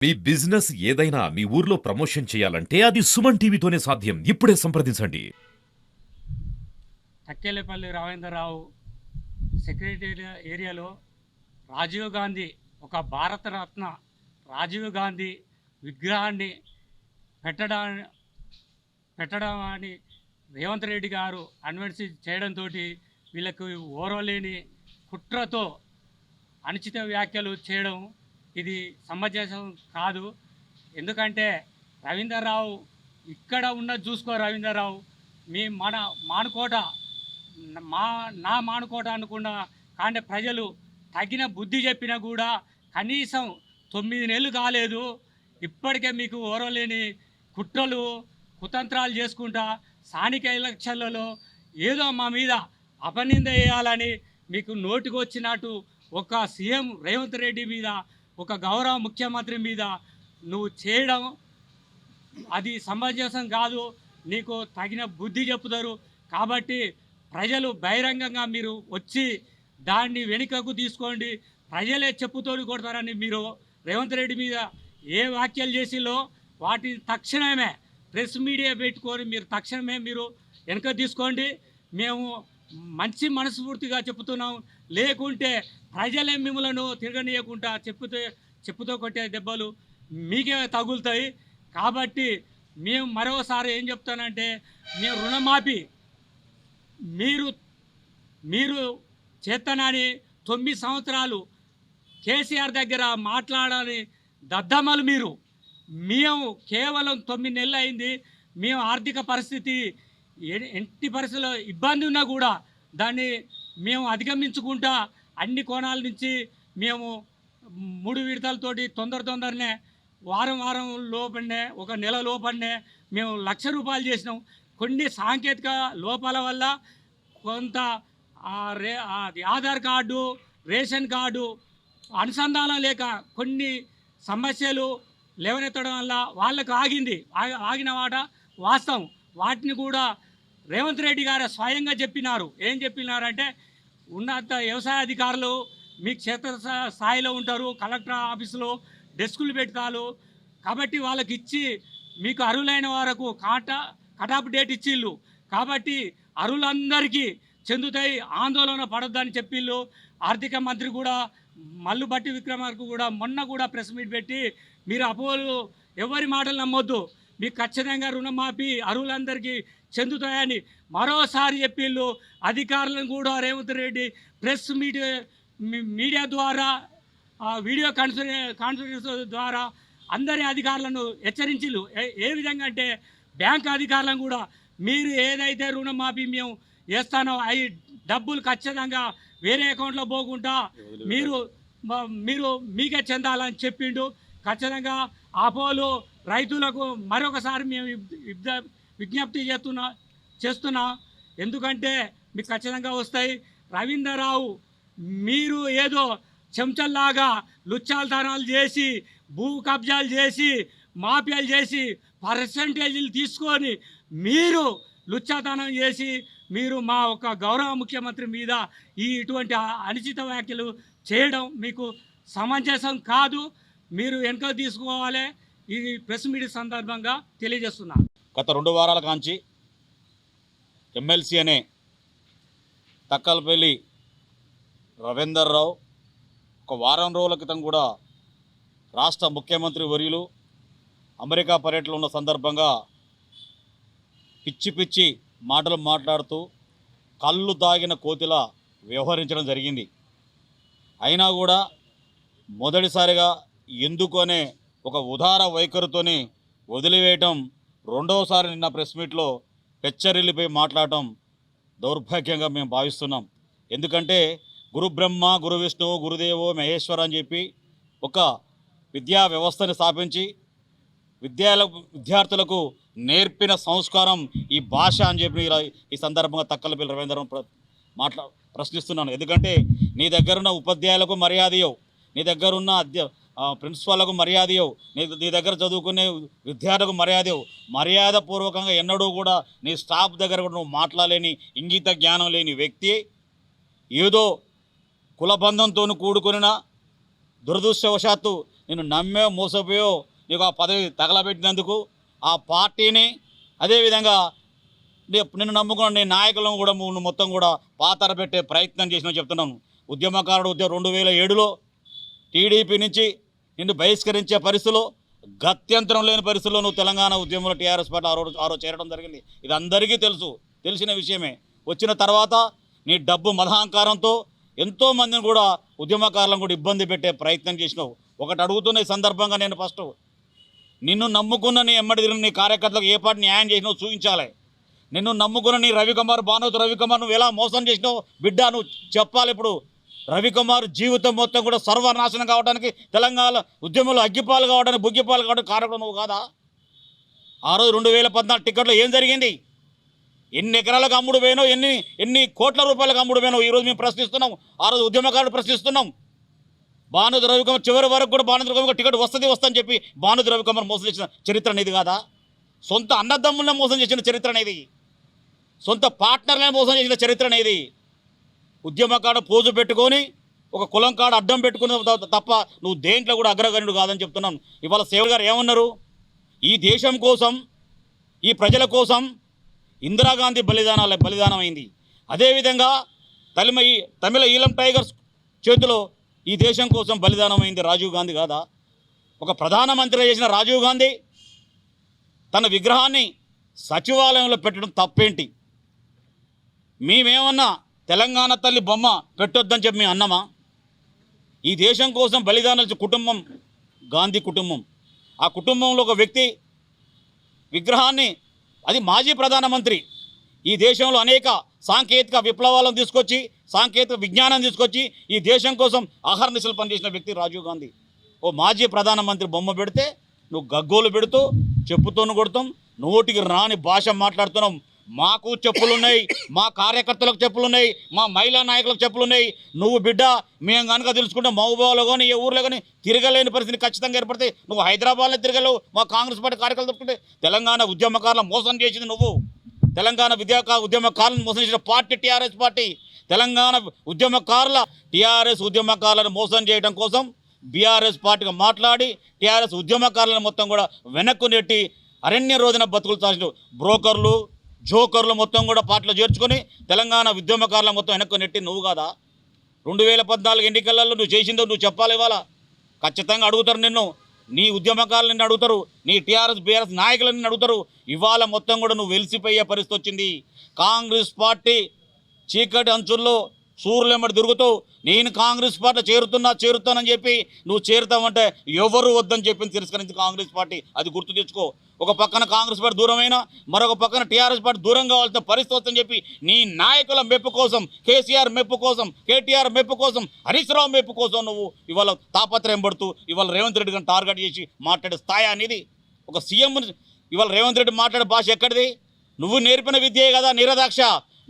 మీ business ఏదైనా మీ ఊర్లో promotion చేయాలంటే అది సుమన్ టీవీతోనే సాధ్యం. ఇప్పుడే సంప్రదించండి. తక్కేలపల్లి రావేంద్రరావు సెక్రటేరియట్ ఏరియాలో రాజీవ్ గాంధీ, ఒక భారతరత్న రాజీవ్ గాంధీ విగ్రహాన్ని పెట్టడం పెట్టడం అని రేవంత్ రెడ్డి గారు అన్వెన్సీ చేయడంతో వీళ్ళకు ఓర్వలేని కుట్రతో అనుచిత వ్యాఖ్యలు చేయడం ఇది సమంజసం కాదు. ఎందుకంటే రవీంద్రరావు ఇక్కడ ఉన్నది చూసుకో. రవీంద్రరావు మన మానుకోట, నా మానుకోట అనుకున్న కానీ ప్రజలు తగిన బుద్ధి చెప్పినా కూడా కనీసం 9 నెలలు కాలేదు. ఇప్పటికే మీకు ఓరలేని కుట్రలు కుతంత్రాలు చేసుకుంటా స్థానిక ఎలక్షన్లలో ఏదో మా మీద అపనింద వేయాలని మీకు నోటికి వచ్చినట్టు ఒక సీఎం రేవంత్ రెడ్డి మీద, ఒక గౌరవ ముఖ్యమంత్రి మీద నువ్వు చేయడం అది సమంజసం కాదు. నీకు తగిన బుద్ధి చెప్తారు. కాబట్టి ప్రజలు బహిరంగంగా మీరు వచ్చి దాన్ని వెనుకకు తీసుకోండి. ప్రజలే చెప్పుతోడు కొడతారని మీరు రేవంత్ రెడ్డి మీద ఏ వ్యాఖ్యలు చేసిలో వాటిని తక్షణమే ప్రెస్ మీడియా పెట్టుకొని మీరు తక్షణమే మీరు వెనుక తీసుకోండి. మేము మంచి మనస్ఫూర్తిగా చెప్తున్నాం. లేకుంటే ప్రజలే మిమ్మలను తిరగనీయకుండా చెప్పుతో కొట్టే దెబ్బలు మీకే తగులుతాయి. కాబట్టి మేము మరోసారి ఏం చెప్తానంటే, మేము రుణమాఫీ మీరు చేతనని 9 సంవత్సరాలు కేసీఆర్ దగ్గర మాట్లాడాలని దద్దమ్మలు మీరు. మేము కేవలం 9 నెలలు అయింది. మేము ఆర్థిక పరిస్థితి ఎట్టి పరిస్థితుల్లో ఇబ్బంది ఉన్నా కూడా దాన్ని మేము అధిగమించుకుంటా అన్ని కోణాల నుంచి మేము 3 విడతలతోటి తొందరనే వారం లోపలనే, ఒక నెల లోపలనే మేము ₹1,00,000 చేసినాం. కొన్ని సాంకేతిక లోపాల వల్ల కొంత ఆధార్ కార్డు, రేషన్ కార్డు అనుసంధానం లేక కొన్ని సమస్యలు లేవనెత్తడం వల్ల వాళ్ళకు ఆగిన మాట వాస్తవం. వాటిని కూడా రేవంత్ రెడ్డి గారు స్వయంగా చెప్పినారు. ఏం చెప్పినారంటే, ఉన్నత వ్యవసాయ అధికారులు మీకు క్షేత్ర స్థాయిలో ఉంటారు, కలెక్టర్ ఆఫీసులో డెస్కులు పెడతారు. కాబట్టి వాళ్ళకి ఇచ్చి మీకు అర్హులైన వరకు కటాప్ డేట్ ఇచ్చిళ్ళు. కాబట్టి అర్హులందరికీ చెందుతాయి, ఆందోళన పడొద్దని చెప్పిళ్ళు. ఆర్థిక మంత్రి కూడా మల్లు బట్టి విక్రమార్కు కూడా మొన్న కూడా ప్రెస్ మీట్ పెట్టి మీరు అపోలు ఎవరి మాటలు నమ్మొద్దు, మీకు ఖచ్చితంగా రుణమాఫీ అర్హులందరికీ చెందుతాయని మరోసారి చెప్పిళ్ళు. అధికారులను కూడా రేవంత్ రెడ్డి ప్రెస్ మీడియా ద్వారా, వీడియో కాన్ఫరెన్స్ ద్వారా అందరి అధికారులను హెచ్చరించిళ్ళు. ఏ విధంగా అంటే, బ్యాంక్ అధికారులను కూడా మీరు ఏదైతే రుణమాఫీ మేము వేస్తానో అవి డబ్బులు ఖచ్చితంగా వేరే అకౌంట్లో పోకుండా మీరు మీకే చెందాలని చెప్పిండు. ఖచ్చితంగా అపోలో రైతులకు మరొకసారి మేము విజ్ఞప్తి చేస్తున్నా. ఎందుకంటే మీకు ఖచ్చితంగా వస్తాయి. రవీంద్రరావు మీరు ఏదో చెంచల్లాగా లుచ్చాలతనాలు చేసి, భూ కబ్జాలు చేసి, మాఫియాలు చేసి, పర్సంటేజీలు తీసుకొని మీరు లుచ్చాతనం చేసి మీరు మా ఒక గౌరవ ముఖ్యమంత్రి మీద ఇటువంటి అనుచిత వ్యాఖ్యలు చేయడం మీకు సమంజసం కాదు. మీరు వెనుక తీసుకోవాలి. ఇది ప్రెస్ మీట్ సందర్భంగా తెలియజేస్తున్నా. గత 2 వారాల కాంచి ఎమ్మెల్సీ అనే తక్కలపల్లి రవీందర్రావు ఒక వారం రోజుల క్రితం కూడా రాష్ట్ర ముఖ్యమంత్రి వర్యులు అమెరికా పర్యటనలో ఉన్న సందర్భంగా పిచ్చి మాటలు మాట్లాడుతూ కళ్ళు తాగిన కోతిలా వ్యవహరించడం జరిగింది. అయినా కూడా మొదటిసారిగా ఎందుకనే ఒక ఉదార వైఖరితోని వదిలివేయటం, రెండవసారి నిన్న ప్రెస్ మీట్లో పెచ్చరిల్లిపోయి మాట్లాడటం దౌర్భాగ్యంగా మేము భావిస్తున్నాం. ఎందుకంటే గురు బ్రహ్మ, గురు విష్ణువు, గురుదేవో మహేశ్వర అని చెప్పి ఒక విద్యా వ్యవస్థని స్థాపించి విద్యార్థులకు నేర్పిన సంస్కారం ఈ భాష అని చెప్పి ఈ సందర్భంగా తక్కలపల్లి రవీంద్రం ప్రశ్నిస్తున్నాను. ఎందుకంటే నీ దగ్గరున్న ఉపాధ్యాయులకు మర్యాద ఇవ్వవు, నీ దగ్గరున్న ప్రిన్సిపాల్లకు మర్యాద ఇవ్వవు, నీ దగ్గర చదువుకునే విద్యార్థులకు మర్యాద ఇవ్వవు. మర్యాదపూర్వకంగా ఎన్నడూ కూడా నీ స్టాఫ్ దగ్గర కూడా నువ్వు మాట్లాడలేని, ఇంగిత జ్ఞానం లేని వ్యక్తి ఏదో కులబంధంతో కూడుకున్న దురదృష్టవశాత్తు నేను నమ్మే మోసపోయో నీకు ఆ పదవి తగలబెట్టినందుకు ఆ పార్టీని అదేవిధంగా నిన్ను నమ్ముకున్న నీ నాయకులను కూడా నువ్వు మొత్తం కూడా పాతర పెట్టే ప్రయత్నం చేసినా చెప్తున్నాను. ఉద్యమకారుడు 2007లో టీడీపీ నుంచి నిన్ను బహిష్కరించే పరిస్థితిలో గత్యంతరం లేని పరిస్థితుల్లో నువ్వు తెలంగాణ ఉద్యమంలో టీఆర్ఎస్ పార్టీ ఆ రోజు చేరడం జరిగింది. ఇది అందరికీ తెలిసిన విషయమే. వచ్చిన తర్వాత నీ డబ్బు మదహంకారంతో ఎంతోమందిని కూడా ఉద్యమకారులను కూడా ఇబ్బంది పెట్టే ప్రయత్నం చేసినావు. ఒకటి అడుగుతున్న ఈ సందర్భంగా నేను ఫస్ట్ నిన్ను నమ్ముకున్న నీ ఎమ్మడి తిరిగిన నీ కార్యకర్తలకు ఏ పార్టీ న్యాయం చేసినావు చూపించాలి. నిన్ను నమ్ముకున్న నీ రవికుమార్ రవికుమార్ నువ్వు ఎలా మోసం చేసినావు బిడ్డ నువ్వు చెప్పాలి. ఇప్పుడు రవికుమార్ జీవితం మొత్తం కూడా సర్వనాశనం కావడానికి తెలంగాణ ఉద్యమంలో అగ్గిపాలు కావడానికి బుగ్గిపాలు కావడానికి కారణం నువ్వు కాదా? ఆ రోజు 2014 టికెట్లో ఏం జరిగింది? ఎన్ని ఎకరాలకు అమ్ముడు పోయినో ఎన్ని కోట్ల రూపాయలకు అమ్ముడు పోయినో ఈరోజు మేము ప్రశ్నిస్తున్నాం. ఆ రోజు ఉద్యమకారులు ప్రశ్నిస్తున్నాం. భానుది రవికుమార్ చివరి వరకు కూడా భానుది రవికుమార్ టికెట్ వస్తుందని చెప్పి భానుది రవికుమార్ మోసం చేసిన చరిత్ర అనేది కాదా? సొంత అన్నదమ్ములనే మోసం చేసిన చరిత్ర అనేది, సొంత పార్ట్నర్లనే మోసం చేసిన చరిత్ర అనేది. ఉద్యమకాడు పోజు పెట్టుకొని ఒక కులం కాడ అడ్డం పెట్టుకున్న తప్ప నువ్వు దేంట్లో కూడా అగ్రగణ్యుడు కాదని చెప్తున్నాను. ఇవాళ సేవల్ గారు ఏమన్నారు? ఈ దేశం కోసం ఈ ప్రజల కోసం ఇందిరాగాంధీ బలిదానం అయింది. అదేవిధంగా తమిళ ఈలం టైగర్స్ చేతిలో ఈ దేశం కోసం బలిదానం అయింది రాజీవ్ గాంధీ కాదా? ఒక ప్రధానమంత్రి చేసిన రాజీవ్ గాంధీ తన విగ్రహాన్ని సచివాలయంలో పెట్టడం తప్పేంటి? మేమేమన్నా తెలంగాణ తల్లి బొమ్మ పెట్టొద్దని చెప్పి మేము అన్నామా? ఈ దేశం కోసం బలిదానాలు కుటుంబం గాంధీ కుటుంబం. ఆ కుటుంబంలో ఒక వ్యక్తి విగ్రహాన్ని, అది మాజీ ప్రధానమంత్రి, ఈ దేశంలో అనేక సాంకేతిక విప్లవాలను తీసుకొచ్చి సాంకేతిక విజ్ఞానం తీసుకొచ్చి ఈ దేశం కోసం అహర్నిశలు పనిచేసిన వ్యక్తి రాజీవ్ గాంధీ. ఓ మాజీ ప్రధానమంత్రి బొమ్మ పెడితే నువ్వు గగ్గోలు పెడుతూ చెప్పుతోను కొడతాం, నోటికి రాని భాష మాట్లాడుతున్నాం. మాకు చెప్పులున్నాయి, మా కార్యకర్తలకు చెప్పులున్నాయి, మా మహిళా నాయకులకు చెప్పులున్నాయి. నువ్వు బిడ్డ మేము కనుక తెలుసుకుంటే మహబూబాలో కానీ ఏ ఊర్లో కానీ తిరగలేని పరిస్థితి ఖచ్చితంగా ఏర్పడితే నువ్వు హైదరాబాద్లో తిరగలేవు. మా కాంగ్రెస్ పార్టీ కార్యకర్తలు చెప్పుకుంటే తెలంగాణ ఉద్యమకారులను మోసం చేసింది నువ్వు. తెలంగాణ ఉద్యమకారులను మోసం చేసిన party TRS party. Telangana TRS ఉద్యమకారులను మోసం చేయడం కోసం బీఆర్ఎస్ పార్టీగా మాట్లాడి టీఆర్ఎస్ ఉద్యమకారులను మొత్తం కూడా వెనక్కు నెట్టి అరణ్య రోజున బతుకులు సాసిన బ్రోకర్లు జోకర్లు మొత్తం కూడా పార్టీలో చేర్చుకొని తెలంగాణ ఉద్యమకారుల మొత్తం వెనక్కు నెట్టి నువ్వు కాదా? 2014 ఎన్నికలలో నువ్వు చేసిందో నువ్వు చెప్పాలి. ఇవాళ ఖచ్చితంగా అడుగుతారు నిన్ను, నీ ఉద్యమకారులు నిన్ను అడుగుతారు, నీ టీఆర్ఎస్ బీఆర్ఎస్ నాయకులు నిన్ను అడుగుతారు. ఇవాళ మొత్తం కూడా నువ్వు వెలిసిపోయే పరిస్థితి వచ్చింది. కాంగ్రెస్ పార్టీ చీకటి అంచుల్లో సూర్యులెమ్మడి తిరుగుతూ నేను కాంగ్రెస్ పార్టీ చేరుతానని చెప్పి నువ్వు చేరుతావంటే ఎవరు వద్దని చెప్పింది తిరస్కరించి కాంగ్రెస్ పార్టీ. అది గుర్తు తెచ్చుకో. ఒక పక్కన కాంగ్రెస్ పార్టీ దూరమైనా మరొక పక్కన టీఆర్ఎస్ పార్టీ దూరం కావాల్సిన పరిస్థితి వస్తుందని చెప్పి నీ నాయకుల మెప్పు కోసం, కేసీఆర్ మెప్పు కోసం, కేటీఆర్ మెప్పు కోసం, హరీష్ రావు మెప్పు కోసం నువ్వు ఇవాళ తాపత్రయం పడుతూ ఇవాళ రేవంత్ రెడ్డి గారిని టార్గెట్ చేసి మాట్లాడే స్థాయి అనేది ఒక సీఎం. ఇవాళ రేవంత్ రెడ్డి మాట్లాడే భాష ఎక్కడిది? నువ్వు నేర్పిన విద్యే కదా నీరదాక్ష,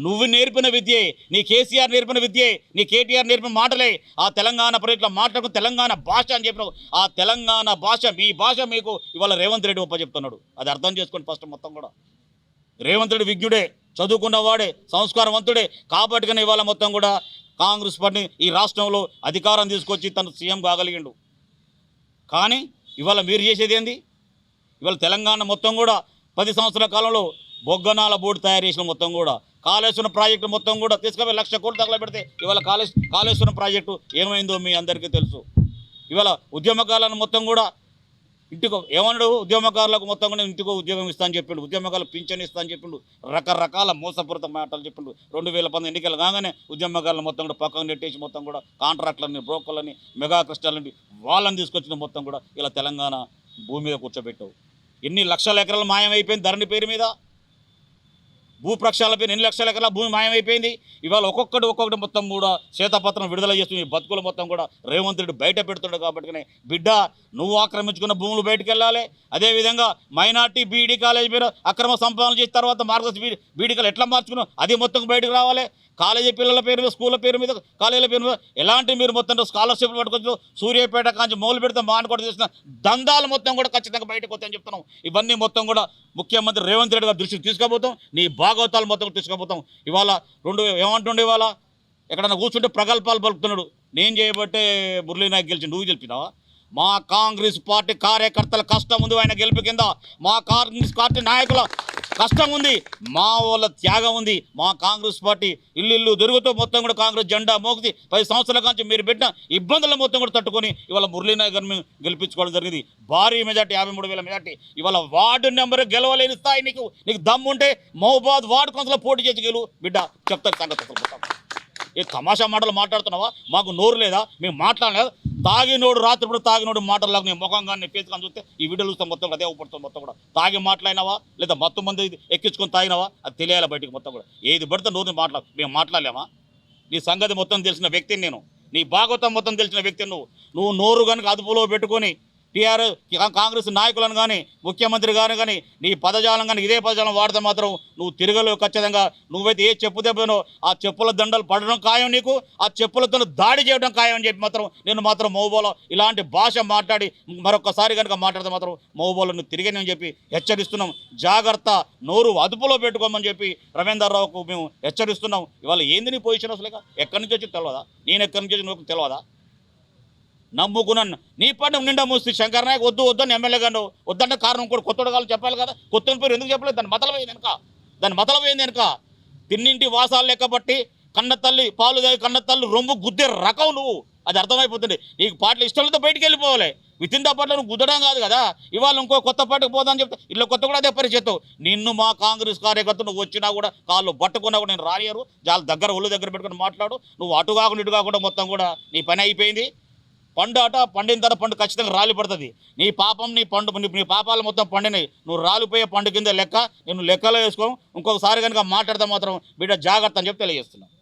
నువ్వు నేర్పిన విద్యే, నీ కేసీఆర్ నేర్పిన విద్యే, నీ కేటీఆర్ నేర్పిన మాటలే ఆ తెలంగాణ ప్రజల మాటలకు తెలంగాణ భాష అని చెప్పినావు. ఆ తెలంగాణ భాష మీ భాష మీకు ఇవాళ రేవంత్ రెడ్డి చెప్తున్నాడు. అది అర్థం చేసుకోండి ఫస్ట్. మొత్తం కూడా రేవంత్ రెడ్డి విజ్ఞుడే, చదువుకున్నవాడే, సంస్కారవంతుడే. కాబట్టి కానీ ఇవాళ మొత్తం కూడా కాంగ్రెస్ పార్టీ ఈ రాష్ట్రంలో అధికారం తీసుకొచ్చి తను సీఎం కాగలిగిండు. కానీ ఇవాళ మీరు చేసేది ఏంది? ఇవాళ తెలంగాణ మొత్తం కూడా 10 సంవత్సరాల కాలంలో బొగ్గనాల బోర్డు తయారు చేసిన మొత్తం కూడా కాళేశ్వరం ప్రాజెక్టు మొత్తం కూడా తీసుకుపోయి 1,00,000 కోట్లు తగలబెడితే ఇవాళ కాళేశ్వరం ప్రాజెక్టు ఏమైందో మీ అందరికీ తెలుసు. ఇవాళ ఉద్యమకారులను మొత్తం కూడా ఇంటికో ఏమన్నాడు? ఉద్యమకారులకు మొత్తం కూడా ఇంటికో ఉద్యోగం ఇస్తా అని చెప్పిండు, ఉద్యమకారులకు పింఛన్ ఇస్తా అని చెప్పిండు, రకరకాల మోసపూరిత మాటలు చెప్పిండు. 2019 ఎన్నికలు కాగానే ఉద్యమకారులు మొత్తం కూడా పక్కన నెట్టేసి మొత్తం కూడా కాంట్రాక్టులని, బ్రోకర్లని, మెగా క్రిస్టల్ని వాళ్ళని తీసుకొచ్చిన మొత్తం కూడా ఇలా తెలంగాణ భూమి మీద కూర్చోబెట్టావు. ఎన్ని లక్షల ఎకరాలు మాయమైపోయింది ధరణి పేరు మీద, భూ ప్రక్షాళన పేరు ఎన్ని లక్షల ఎకరాల భూమి మాయమైపోయింది. ఇవాళ ఒక్కొక్కటి మొత్తం కూడా శ్వేతపత్రం విడుదల చేస్తుంది. ఈ బతుకులు మొత్తం కూడా రేవంత్ రెడ్డి బయట పెడుతున్నాడు. కాబట్టి బిడ్డ నువ్వు ఆక్రమించుకున్న భూములు బయటకు వెళ్ళాలి. అదేవిధంగా మైనార్టీ బీఈడీ కాలేజీ మీద అక్రమ సంపాదన చేసిన తర్వాత మార్గదర్శి బీఈడీలు ఎట్లా మార్చుకున్నావు అది మొత్తం బయటకు రావాలి. కాలేజీ పిల్లల పేరు మీద, స్కూళ్ళ పేరు మీద, కాలేజీల పేరు మీద ఎలాంటి మీరు మొత్తం స్కాలర్షిప్లు పట్టుకొచ్చు సూర్యాపేట కాంచి మొదలు పెడితే మానకోట చేసిన దందాలు మొత్తం కూడా ఖచ్చితంగా బయటకు వస్తాయని చెప్తున్నాం. ఇవన్నీ మొత్తం కూడా ముఖ్యమంత్రి రేవంత్ రెడ్డి గారి దృష్టికి తీసుకుపోతాం. నీ భాగవతాలు మొత్తం తీసుకుపోతాం. ఇవాళ ఏమంటుండే ఇవాళ ఎక్కడన్నా కూర్చుంటే ప్రగల్భాలు పలుకుతున్నాడు. నేను చేయబట్టే మురళీ నాయక్ గెలిచి నువ్వు గెలిపినావా? మా కాంగ్రెస్ పార్టీ కార్యకర్తల కష్టం ఉంది, ఆయన గెలుపు కింద మా కాంగ్రెస్ పార్టీ నాయకుల కష్టం ఉంది, మా వాళ్ళ త్యాగం ఉంది. మా కాంగ్రెస్ పార్టీ ఇల్లు దొరుకుతూ మొత్తం కూడా కాంగ్రెస్ జెండా మోగి 10 సంవత్సరాల నుంచి మీరు పెట్టిన ఇబ్బందుల మొత్తం కూడా తట్టుకొని ఇవాళ మురళీనగర్ మేము గెలిపించుకోవడం జరిగింది. భారీ మెజార్టీ 53,000 మెజార్టీ. ఇవాళ వార్డు నెంబర్ గెలవలేని స్థాయి నీకు దమ్ముంటే మహబూబాద్ వార్డు కౌన్సిల్ పోటీ చేసి గెలువు బిడ్డ, చెప్తాను సంగతి. అసలు మొత్తం ఏ తమాషా మాటలు మాట్లాడుతున్నావా? మాకు నోరు లేదా? మేము మాట్లాడలేదు. తాగినోడు రాత్రిపూట తాగినోడు మాటలకు నేను ముఖంగా ఫేస్గా చూస్తే ఈ వీడియోలు చూస్తాం మొత్తం కూడా అదే ఊపడుతుంది. మొత్తం కూడా తాగి మాట్లాడినావా లేదా మొత్తం మంది ఎక్కించుకొని తాగినావా అది తెలియాలి బయటికి. మొత్తం కూడా ఏది పడితే నోరు మేము మాట్లాడలేమా? నీ సంగతి మొత్తం తెలిసిన వ్యక్తిని నేను, నీ భాగవతం మొత్తం తెలిసిన వ్యక్తిని నువ్వు నోరు కనుక అదుపులో పెట్టుకొని కాంగ్రెస్ నాయకులను కానీ ముఖ్యమంత్రి కానీ నీ పదజాలం కానీ ఇదే పదజాలం వాడితే మాత్రం నువ్వు తిరగలేవు ఖచ్చితంగా. నువ్వైతే ఏ చెప్పు దెబ్బనో ఆ చెప్పుల దండలు పడడం ఖాయం, నీకు ఆ చెప్పులతో దాడి చేయడం ఖాయం అని చెప్పి మాత్రం నేను మాత్రం మహబూబాలో ఇలాంటి భాష మాట్లాడి మరొకసారి కనుక మాట్లాడితే మాత్రం మహబూబాలో నువ్వు తిరిగానని చెప్పి హెచ్చరిస్తున్నాం. జాగ్రత్త, నోరు అదుపులో పెట్టుకోమని చెప్పి రవీందర్ రావుకు మేము హెచ్చరిస్తున్నాం. ఇవాళ ఏంది నీ పొజిషన్ అసలు? ఎక్కడి నుంచి వచ్చి తెలియదా? నేను ఎక్కడి నుంచి వచ్చి నువ్వు తెలియదా? నమ్ముకున్నాను నీ పని నిండా మూసి శంకర్ నాయక్ వద్దు అని ఎమ్మెల్యే గారు వద్దంటే కారణం కూడా కొత్త కాళ్ళు చెప్పాలి కదా. కొత్త పేరు ఎందుకు చెప్పలేదు? దాని మతలపోయింది వెనక తిన్నింటి వాసాలు లెక్కబట్టి కన్నతల్లి పాలు దాగి కన్నతల్లి రొమ్ము గుద్దే రకం నువ్వు, అది అర్థమైపోతుంది. నీకు పార్టీలు ఇష్టంతో బయటికి వెళ్ళిపోవాలి. వితిన్ ద పార్టీలో నువ్వు గుద్దడం కాదు కదా. ఇవాళ ఇంకో కొత్త పార్టీకి పోదామని చెప్తే ఇల్లు కొత్త కూడా అదే పరిచేస్తావు. నిన్ను మా కాంగ్రెస్ కార్యకర్తలు నువ్వు వచ్చినా కూడా కాళ్ళు పట్టుకున్నా కూడా నేను రానియరు. చాలా ఒళ్ళు దగ్గర పెట్టుకుని మాట్లాడు. నువ్వు అటు కాకుండా ఇటు కాకుండా మొత్తం కూడా నీ పని అయిపోయింది. పండు అట పండిన తర్వాత పండు ఖచ్చితంగా రాలి పడుతుంది. నీ పాపం నీ పాపాలు మొత్తం పండినాయి. నువ్వు రాలిపోయే పండు కింద లెక్క. నేను లెక్కలో వేసుకో. ఇంకొకసారి కనుక మాట్లాడితే మాత్రం బిడ్డ జాగ్రత్త అని చెప్పి తెలియజేస్తున్నాను.